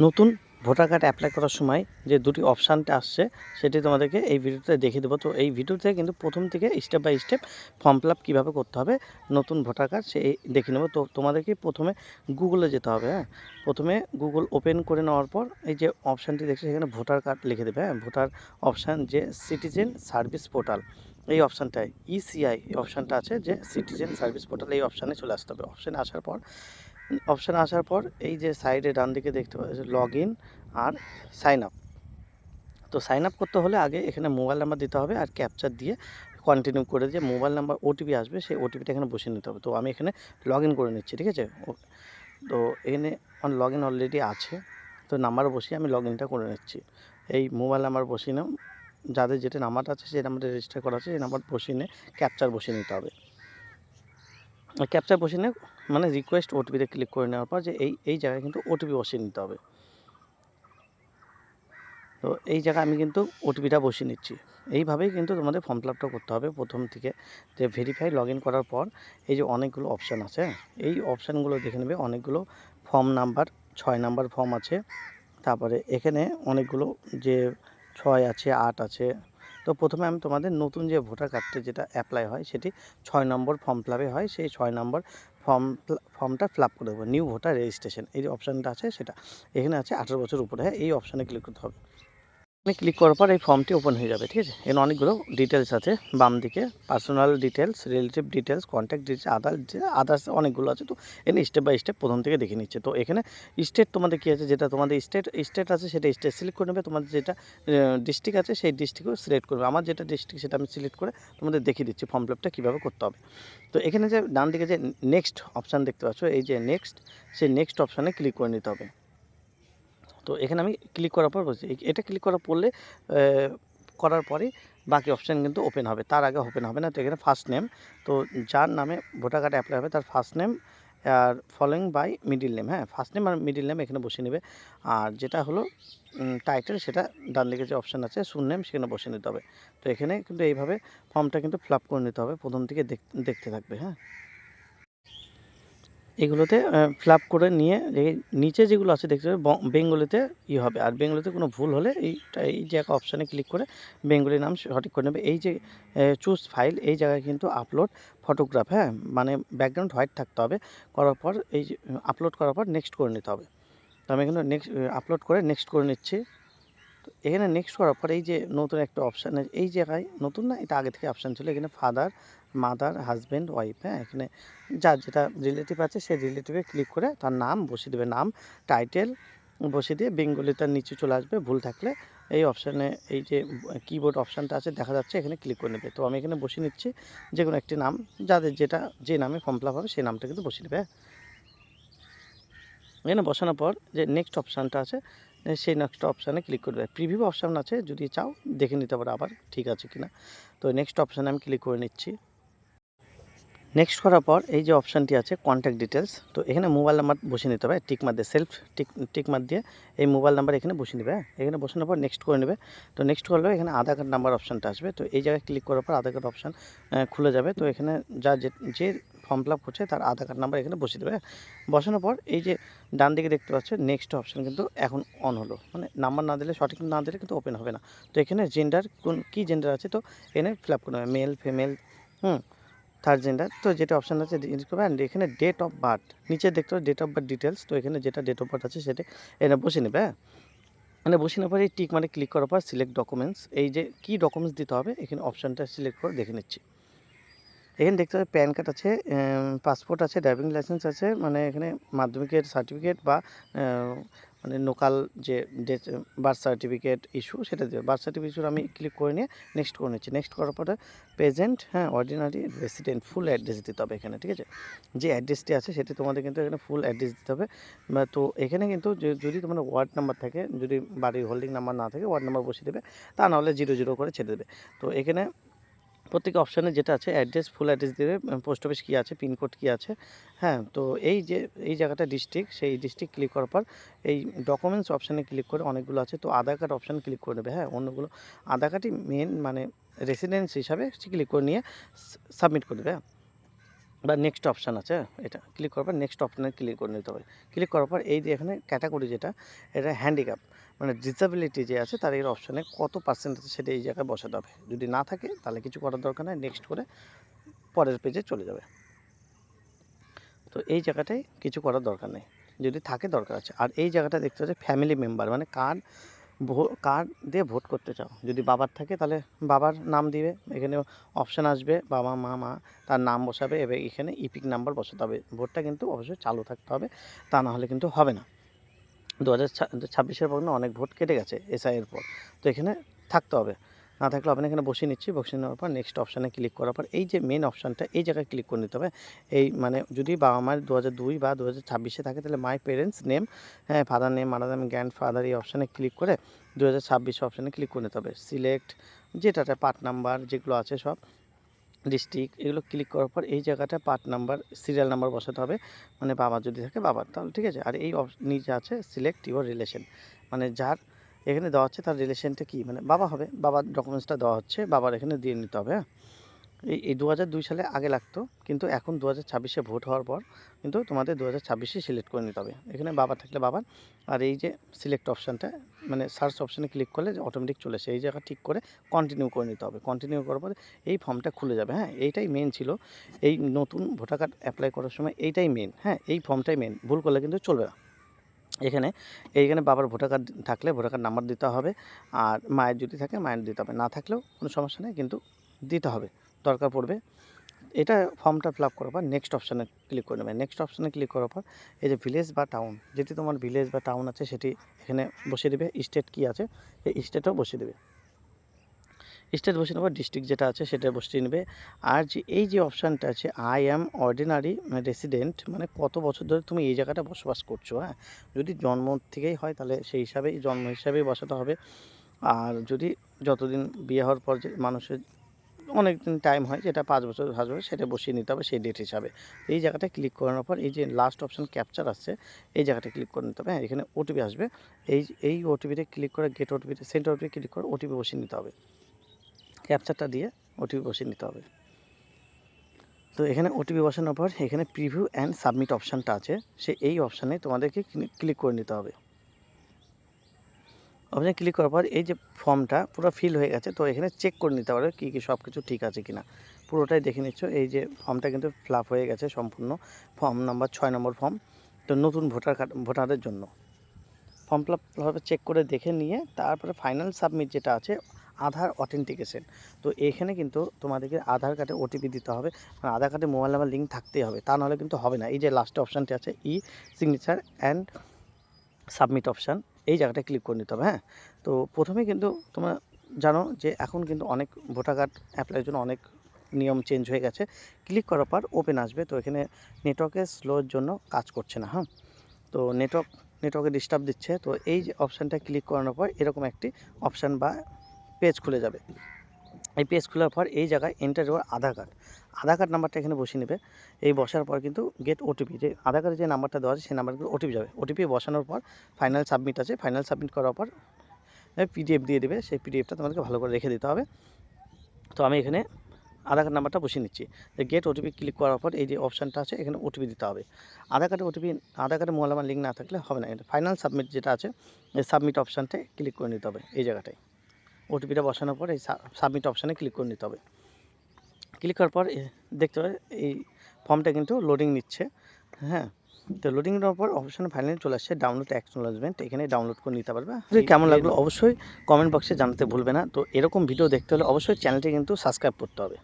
নতুন voter card apply করার সময় যে দুটি অপশানটা আসছে সেটি তোমাদেরকে এই ভিডিওতে দেখিয়ে দেবো। তো এই ভিডিওতে কিন্তু প্রথম থেকে step by step form fill up কীভাবে করতে হবে নতুন ভোটার কার্ড সেই দেখে নেবো। তো তোমাদেরকে প্রথমে গুগলে যেতে হবে। প্রথমে গুগল ওপেন করে নেওয়ার পর এই যে অপশানটি দেখছে সেখানে ভোটার কার্ড লিখে দেবে। ভোটার অপশান যে সিটিজেন সার্ভিস পোর্টাল, এই অপশানটায় ইসিআই এই অপশানটা আছে যে সিটিজেন সার্ভিস পোর্টাল, এই অপশানে চলে আসতে হবে। অপশানে আসার পর এই যে সাইডে ডান দিকে দেখতে পাচ্ছি লগ ইন আর সাইন আপ। তো সাইন আপ করতে হলে আগে এখানে মোবাইল নাম্বার দিতে হবে আর ক্যাপচার দিয়ে কন্টিনিউ করে যে মোবাইল নাম্বার ওটিপি আসবে সেই ওটিপিটা এখানে বসিয়ে নিতে হবে। তো আমি এখানে লগ ইন করে নিচ্ছি, ঠিক আছে। তো এখানে আমার লগ ইন অলরেডি আছে, তো নাম্বার বসিয়ে আমি লগ ইনটা করে নিচ্ছি। এই মোবাইল নাম্বার বসিয়ে নাও, যাদের যেটা নাম্বারটা আছে সেই নাম্বারটা রেজিস্টার করা আছে সেই নাম্বার বসিয়ে নিয়ে ক্যাপচার বসিয়ে নিতে হবে। ক্যাপচার বসিয়ে নিয়ে মানে রিকোয়েস্ট ওটিপিতে ক্লিক করে নেওয়ার পর যে এই জায়গায় কিন্তু ওটিপি বসিয়ে নিতে হবে। তো এই জায়গায় আমি কিন্তু ওটিপিটা বসিয়ে নিচ্ছি। এইভাবেই কিন্তু তোমাদের ফর্ম ফিল আপটা করতে হবে প্রথম থেকে। যে ভেরিফাই লগ ইন করার পর এই যে অনেকগুলো অপশান আছে, এই অপশানগুলো দেখে নেবে। অনেকগুলো ফর্ম নাম্বার 6 নাম্বার ফর্ম আছে, তারপরে এখানে অনেকগুলো যে 6 আছে 8 আছে। তো প্রথমে আমি তোমাদের নতুন যে ভোটার কার্ডটা যেটা অ্যাপ্লাই হয় সেটি 6 নম্বর ফর্ম ফিল আপে হয়, সেই 6 নম্বর ফর্মটা ফিল আপ করে দেবো। নিউ ভোটার রেজিস্ট্রেশন এই যে অপশানটা আছে সেটা এখানে আছে 18 বছর উপরে। এই অপশানে ক্লিক করতে হবে। ক্লিক করার পর এই ফর্মটি ওপেন হয়ে যাবে, ঠিক আছে। এখানে অনেকগুলো ডিটেলস আছে বাম দিকে, personal details, relative details, contact details, others অনেকগুলো আছে। তো এখানে স্টেপ বাই স্টেপ প্রথম থেকে দেখে নিচ্ছে। তো এখানে স্টেট তোমাদের কী আছে, যেটা তোমাদের স্টেট আছে সেটা স্টেট সিলেক্ট করে নেবে। তোমাদের যেটা ডিস্ট্রিক্ট আছে সেই ডিস্ট্রিক্টও সিলেক্ট করবে। আমার যেটা ডিস্ট্রিক্ট সেটা আমি সিলেক্ট করে তোমাদের দেখিয়ে দিচ্ছি ফর্ম ফিল আপটা কীভাবে করতে হবে। তো এখানে যে ডান দিকে যে নেক্সট অপশান দেখতে পাচ্ছ, এই যে নেক্সট, সেই নেক্সট অপশানে ক্লিক করে নিতে হবে। তো এখানে আমি ক্লিক করার পর বলছি এটা ক্লিক করার পরে বাকি অপশান কিন্তু ওপেন হবে, তার আগে ওপেন হবে না। তো এখানে ফার্স্ট নেম, তো যার নামে ভোটার কার্ড অ্যাপ্লাই হবে তার ফার্স্ট নেম আর following by middle name. First name আর মিডিল নেম এখানে বসিয়ে নেবে। আর যেটা হলো টাইটেল সেটা ডান দিকে যে অপশান আছে সুরনেম সেখানে বসিয়ে নিতে হবে। তো এখানে কিন্তু এইভাবে ফর্মটা কিন্তু ফিল আপ করে নিতে হবে, প্রথম থেকে দেখতে থাকবে। এগুলোতে ফিল আপ করে নিয়ে নিচে যেগুলো আছে দেখতে পাবে বেঙ্গলিতে হবে। আর বেঙ্গলিতে কোনো ভুল হলে এই যে একটা অপশানে ক্লিক করে বেঙ্গলি নাম সঠিক করে নেবে। এই যে চুজ ফাইল, এই জায়গায় কিন্তু আপলোড ফটোগ্রাফ, মানে ব্যাকগ্রাউন্ড হোয়াইট থাকতে হবে। করার পর এই যে আপলোড করার পর নেক্সট করে নিতে হবে। তো আমি এখানে আপলোড করে নেক্সট করে নিচ্ছি। তো এখানে নেক্সট করার পর এই যে নতুন একটা অপশান, এই জায়গায় নতুন না, এটা আগে থেকে অপশান ছিল। এখানে ফাদার, মাদার, হাজব্যান্ড, ওয়াইফ, এখানে যার যেটা রিলেটিভ আছে সেই রিলেটিভে ক্লিক করে তার নাম বসিয়ে দেবে। নাম টাইটেল বসিয়ে দিয়ে বেঙ্গলিটার নিচে চলে আসবে। ভুল থাকলে এই অপশানে এই যে কিবোর্ড অপশানটা আছে দেখা যাচ্ছে, এখানে ক্লিক করে নেবে। তো আমি এখানে বসিয়ে নিচ্ছি যে কোনো একটি নাম, যাদের যে নামে ফর্ম ফিল আপ হবে সেই নামটা কিন্তু বসিয়ে নেবে। এখানে বসানোর পর যে নেক্সট অপশানটা আছে সেই নেক্সট অপশানে ক্লিক করবে। প্রিভিউ অপশান আছে, যদি চাও দেখে নিতে পারো আবার ঠিক আছে কিনা। তো নেক্সট অপশানে আমি ক্লিক করে নিচ্ছি। নেক্সট করার পর এই যে অপশানটি আছে কন্ট্যাক্ট ডিটেলস, তো এখানে মোবাইল নাম্বার বসিয়ে নিতে হবে। টিকমার দিয়ে সেলফ টিকমার দিয়ে এই মোবাইল নাম্বার এখানে বসিয়ে নেবে। এখানে বসানোর পর নেক্সট করে নেবে। তো নেক্সট করলে এখানে আধার কার্ড নাম্বার অপশানটা আসবে। তো এই জায়গায় ক্লিক করার পর আধার কার্ড অপশান খুলে যাবে। তো এখানে যে ফর্ম ফিল আপ করছে তার আধার কার্ড নাম্বার এখানে বসিয়ে দেবে। বসানোর পর এই যে ডান দিকে দেখতে পাচ্ছ নেক্সট অপশান কিন্তু এখন অন হলো, মানে নাম্বার না দিলে সঠিক না দিলে কিন্তু ওপেন হবে না। তো এখানে জেন্ডার কী জেন্ডার আছে তো এখানে ফিল আপ করতে হবে, মেল ফিমেল, থার্ড জেন্ডার। তো যেটা অপশান আছে করবে। অ্যান্ড এখানে ডেট অফ বার্থ নিচে দেখতে হবে, ডেট অফ বার্থ ডিটেলস। তো এখানে যেটা ডেট অফ বার্থ আছে সেটা এখানে বসে নেবে। মানে বসে নেওয়ার পরে এই টিক মানে ক্লিক করার পর সিলেক্ট ডকুমেন্টস, এই যে কী ডকুমেন্টস দিতে হবে এখানে অপশানটা সিলেক্ট করে দেখে নিচ্ছি। এখানে দেখতে হবে প্যান কার্ড আছে, পাসপোর্ট আছে, ড্রাইভিং লাইসেন্স আছে, মানে এখানে মাধ্যমিকের সার্টিফিকেট বা মানে লোকাল যে বার্থ সার্টিফিকেট ইস্যু সেটা দেবে। বার্থ সার্টিফিকেট আমি ক্লিক করে নিয়ে নেক্সট করে নিচ্ছি। নেক্সট করার পরে present ordinary resident full address দিতে হবে এখানে, ঠিক আছে। যে অ্যাড্রেসটি আছে সেটি তোমাদের কিন্তু এখানে ফুল অ্যাড্রেস দিতে হবে। তো এখানে কিন্তু যদি তোমাদের ওয়ার্ড নাম্বার থাকে, যদি বাড়ির হোল্ডিং নাম্বার না থাকে ওয়ার্ড নাম্বার বসিয়ে দেবে, তা নাহলে 00 করে ছেড়ে দেবে। তো এখানে প্রত্যেক অপশানে যেটা আছে অ্যাড্রেস, ফুল অ্যাড্রেস দেবে, পোস্ট অফিস কী আছে, পিনকোড কী আছে। তো এই জায়গাটা ডিস্ট্রিক্ট, সেই ডিস্ট্রিক্ট ক্লিক করার পর এই ডকুমেন্টস অপশানে ক্লিক করে অনেকগুলো আছে, তো আধার কার্ড অপশান ক্লিক করে নেবে। অন্যগুলো আধার কার্ডই মেন, মানে রেসিডেন্স হিসাবে ক্লিক করে নিয়ে সাবমিট করে দেবে। বা নেক্সট অপশান আছে, এটা ক্লিক করার পর নেক্সট অপশানে ক্লিক করে নিতে হবে। ক্লিক করার পর এই যে এখানে ক্যাটাগরি যেটা, এটা হ্যান্ডিক্যাপ মানে ডিসেবিলিটি যে আছে তার এর অপশানে কত পার্সেন্ট আছে সেটা এই জায়গায় বসাতে হবে। যদি না থাকে তাহলে কিছু করার দরকার নেই, নেক্সট করে পরের পেজে চলে যাবে। তো এই জায়গাটায় কিছু করার দরকার নেই, যদি থাকে দরকার আছে। আর এই জায়গাটা দেখতে হচ্ছে ফ্যামিলি মেম্বার, মানে কার দিয়ে ভোট করতে চাও। যদি বাবার থাকে তাহলে বাবার নাম দিবে, এখানে অপশান আসবে বাবা মা তার নাম বসাবে, এবার এখানে ইপিক নাম্বার বসাতে হবে। ভোটটা কিন্তু অবশ্যই চালু থাকতে হবে, তা না হলে কিন্তু হবে না। 2026-এর পর না অনেক ভোট কেটে গেছে এসআইয়ের পর, তো এখানে থাকতে হবে। না থাকলে আপনি এখানে বসিয়ে নিচ্ছি, বসিয়ে নেওয়ার পর নেক্সট অপশানে ক্লিক করার পর এই যে মেন অপশানটা এই জায়গায় ক্লিক করে নিতে হবে। এই মানে যদি বাবা মায়ের 2002 বা 2026-এ থাকে তাহলে মাই পেরেন্টস নেম, হ্যাঁ father name mother name grand father, এই অপশানে ক্লিক করে 2026 অপশানে ক্লিক করে নিতে হবে। সিলেক্ট যেটাতে পার্ট নাম্বার যেগুলো আছে সব, ডিস্ট্রিক্ট, এগুলো ক্লিক করার পর এই জায়গাটা পার্ট নাম্বার সিরিয়াল নাম্বার বসাতে হবে, মানে বাবা যদি থাকে বাবার, তাহলে ঠিক আছে। আর এই নিচে আছে সিলেক্ট ইউর রিলেশন, মানে যার এখানে দেওয়া হচ্ছে তার রিলেশনটা কী, মানে বাবা হবে, বাবার ডকুমেন্টসটা দেওয়া হচ্ছে, বাবার এখানে দিয়ে নিতে হবে। হ্যাঁ, এই 2002 সালে আগে লাগতো, কিন্তু এখন 2026-এ ভোট হওয়ার পর কিন্তু তোমাদের 2026-এ সিলেক্ট করে নিতে হবে। এখানে বাবা থাকলে বাবার, আর এই যে সিলেক্ট অপশানটা মানে সার্চ অপশানে ক্লিক করলে অটোমেটিক চলে আসে, এই জায়গা ঠিক করে কন্টিনিউ করে নিতে হবে। কন্টিনিউ করার পরে এই ফর্মটা খুলে যাবে। হ্যাঁ, এইটাই মেন ছিল এই নতুন ভোটার কার্ড অ্যাপ্লাই করার সময়, এইটাই মেন। হ্যাঁ, এই ফর্মটাই মেন, ভুল করলে কিন্তু চলবে না। এইখানে বাবার ভোটার কার্ড থাকলে ভোটার কার্ড নাম্বার দিতে হবে, আর মায়ের যদি থাকে মায়ের দিতে হবে, না থাকলেও কোনো সমস্যা নেই, কিন্তু দিতে হবে, দরকার পড়বে। এটা ফর্মটা ফিল আপ করার পর নেক্সট অপশানে ক্লিক করে নেবে। নেক্সট অপশানে ক্লিক করার পর এই যে ভিলেজ বা টাউন, যেটি তোমার ভিলেজ বা টাউন আছে সেটি এখানে বসিয়ে দেবে। স্টেট কি আছে এই স্টেটও বসিয়ে দেবে। স্টেট বসিয়ে নেবার, ডিস্ট্রিক্ট যেটা আছে সেটা বসিয়ে নেবে। আর যে এই যে অপশানটা আছে আই অ্যাম অর্ডিনারি রেসিডেন্ট, মানে কত বছর ধরে তুমি এই জায়গাটা বসবাস করছো। হ্যাঁ, যদি জন্ম থেকেই হয় তাহলে সেই হিসাবেই জন্ম হিসাবেই বসাতে হবে। আর যদি যতদিন বিয়ে হওয়ার পর যে মানুষের অনেক দিন টাইম হয়, যেটা 5 বছর বছর সেটা বসিয়ে নিতে হবে সেই ডেট হিসাবে। এই জায়গাটা ক্লিক করানোর পর এই যে লাস্ট অপশান ক্যাপচার আসছে, এই জায়গাটা ক্লিক করে নিতে হবে। হ্যাঁ, এখানে ওটিপি আসবে, এই ওটিপিতে ক্লিক করে গেট ওটিপিতে সেন্ড ওটিপি ক্লিক করে ওটিপি বসিয়ে নিতে হবে। ক্যাপচারটা দিয়ে ওটিপি বসিয়ে নিতে হবে। তো এখানে ওটিপি বসানোর পর এখানে প্রিভিউ অ্যান্ড সাবমিট অপশানটা আছে, এই অপশানে তোমাদেরকে ক্লিক করে নিতে হবে। অপশানে ক্লিক করার পর এই যে ফর্মটা পুরো ফিল হয়ে গেছে, তো এখানে চেক করে নিতে পারবে কী কী সব কিছু ঠিক আছে কিনা, পুরোটাই দেখে নিচ্ছ। এই যে ফর্মটা কিন্তু ফিল আপ হয়ে গেছে সম্পূর্ণ, ফর্ম নাম্বার 6 নম্বর ফর্ম, তো নতুন ভোটারদের জন্য ফর্ম ফিল আপভাবে চেক করে দেখে নিয়ে তারপরে ফাইনাল সাবমিট যেটা আছে আধার অথেন্টিকেশন। তো এখানে কিন্তু তোমাদেরকে আধার কার্ডে ওটিপি দিতে হবে, মানে আধার কার্ডে মোবাইল নাম্বার লিঙ্ক থাকতেই হবে, তা নাহলে কিন্তু হবে না। এই যে লাস্টে অপশানটি আছে ই সিগনেচার অ্যান্ড সাবমিট অপশান, এই জায়গাটা ক্লিক করে নিতে হবে। হ্যাঁ, তো প্রথমেই কিন্তু তোমরা জানো যে এখন কিন্তু অনেক ভোটার কার্ড অ্যাপ্লাইয়ের জন্য অনেক নিয়ম চেঞ্জ হয়ে গেছে। ক্লিক করার পর ওপেন আসবে, তো এখানে নেটওয়ার্কের স্লোর জন্য কাজ করছে না। হ্যাঁ, তো নেটওয়ার্কে ডিস্টার্ব দিচ্ছে, তো এই যে অপশানটা ক্লিক করানোর পর এরকম একটি অপশান বা পেজ খুলে যাবে। এই পেজ খোলার পর এই জায়গায় এন্টার ইউর আধার কার্ড নাম্বারটা এখানে বসিয়ে নেবে। এই বসার পর কিন্তু গেট ওটিপি, যে আধার কার্ডে যে নাম্বারটা দেওয়া আছে সেই নাম্বার কিন্তু ওটিপি যাবে। ওটিপি বসানোর পর ফাইনাল সাবমিট আছে, ফাইনাল সাবমিট করার পর পিডিএফ দিয়ে দেবে, সেই পিডিএফটা তোমাদেরকে ভালো করে রেখে দিতে হবে। তো আমি এখানে আধার কার্ড নাম্বারটা বসিয়ে নিচ্ছি। গেট ওটিপি ক্লিক করার পর এই যে অপশানটা আছে এখানে ওটিপি দিতে হবে। আধার কার্ডে মোবাইল নাম্বার লিঙ্ক না থাকলে হবে না। ফাইনাল সাবমিট যেটা আছে এই সাবমিট অপশানটায় ক্লিক করে নিতে হবে। এই জায়গাটায় ওটিপিটা বসানোর পর এই সাবমিট অপশানে ক্লিক করে নিতে হবে। ক্লিক করার পর দেখতে পাবে এই ফর্মটা কিন্তু লোডিং নিচ্ছে। হ্যাঁ, তো লোডিং নেওয়ার পর অপশানে ফাইনালি চলে আসছে ডাউনলোড অ্যাকনোলেজমেন্ট, এখানে ডাউনলোড করে নিতে পারবে। কেমন লাগলো অবশ্যই কমেন্ট বক্সে জানাতে ভুলবে না। তো এরকম ভিডিও দেখতে হলে অবশ্যই চ্যানেলটি কিন্তু সাবস্ক্রাইব করতে হবে।